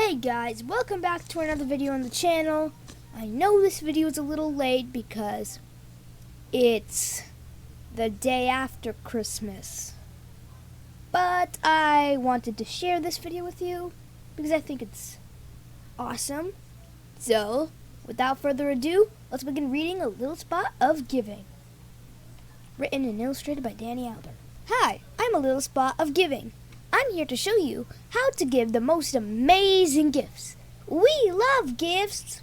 Hey guys, welcome back to another video on the channel. I know this video is a little late because it's the day after Christmas. But I wanted to share this video with you because I think it's awesome. So, without further ado, let's begin reading A Little Spot of Giving. Written and illustrated by Danny Alder. Hi, I'm A Little Spot of Giving. I'm here to show you how to give the most amazing gifts. We love gifts!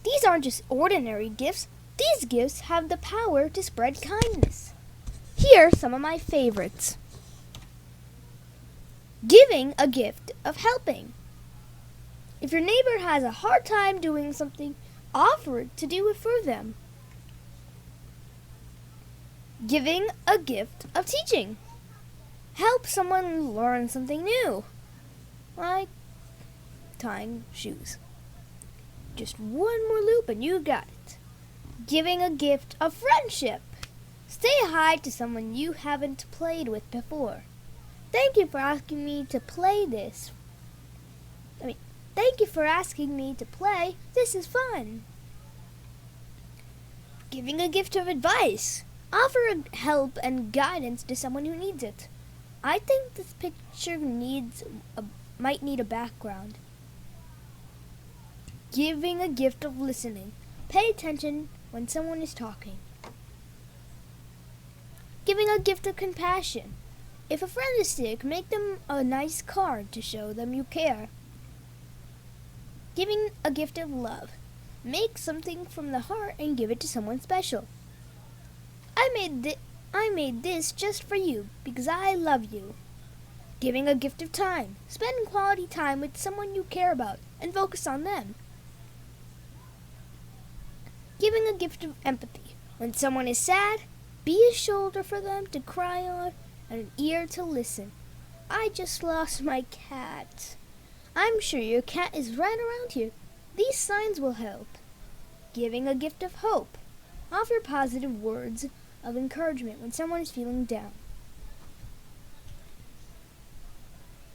These aren't just ordinary gifts. These gifts have the power to spread kindness. Here are some of my favorites. Giving a gift of helping. If your neighbor has a hard time doing something, offer to do it for them. Giving a gift of teaching. Help someone learn something new, like tying shoes. Just one more loop and you got it. Giving a gift of friendship. Say hi to someone you haven't played with before. Thank you for asking me to play this. Thank you for asking me to play. This is fun. Giving a gift of advice. Offer help and guidance to someone who needs it. I think this picture might need a background. Giving a gift of listening. Pay attention when someone is talking. Giving a gift of compassion. If a friend is sick, make them a nice card to show them you care. Giving a gift of love. Make something from the heart and give it to someone special. I made this just for you because I love you. Giving a gift of time. Spend quality time with someone you care about and focus on them. Giving a gift of empathy. When someone is sad, be a shoulder for them to cry on and an ear to listen. I just lost my cat. I'm sure your cat is right around here. These signs will help. Giving a gift of hope. Offer positive words of encouragement when someone is feeling down.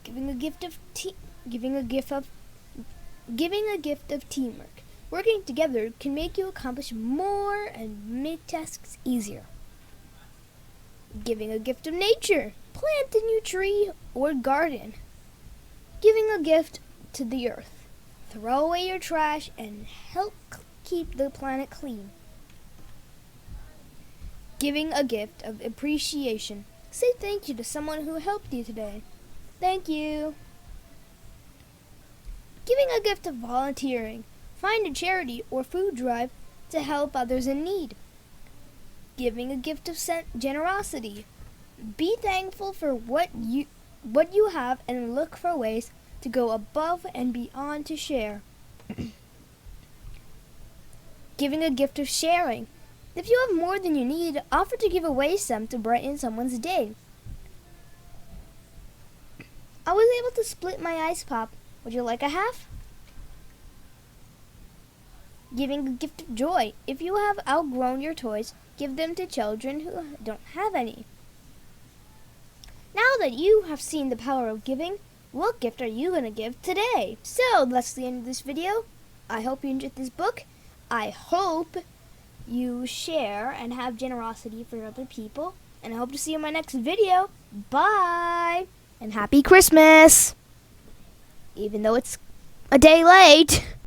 Giving a gift of teamwork. Working together can make you accomplish more and make tasks easier. Giving a gift of nature. Plant a new tree or garden. Giving a gift to the earth. Throw away your trash and help keep the planet clean. Giving a gift of appreciation. Say thank you to someone who helped you today. Thank you. Giving a gift of volunteering. Find a charity or food drive to help others in need. Giving a gift of generosity. Be thankful for what you have and look for ways to go above and beyond to share. Giving a gift of sharing. If you have more than you need, offer to give away some to brighten someone's day. I was able to split my ice pop. Would you like a half? Giving a gift of joy. If you have outgrown your toys, give them to children who don't have any. Now that you have seen the power of giving, what gift are you going to give today? So, that's the end of this video. I hope you enjoyed this book. I hope you share and have generosity for other people. And I hope to see you in my next video. Bye! And Happy Christmas! Even though it's a day late.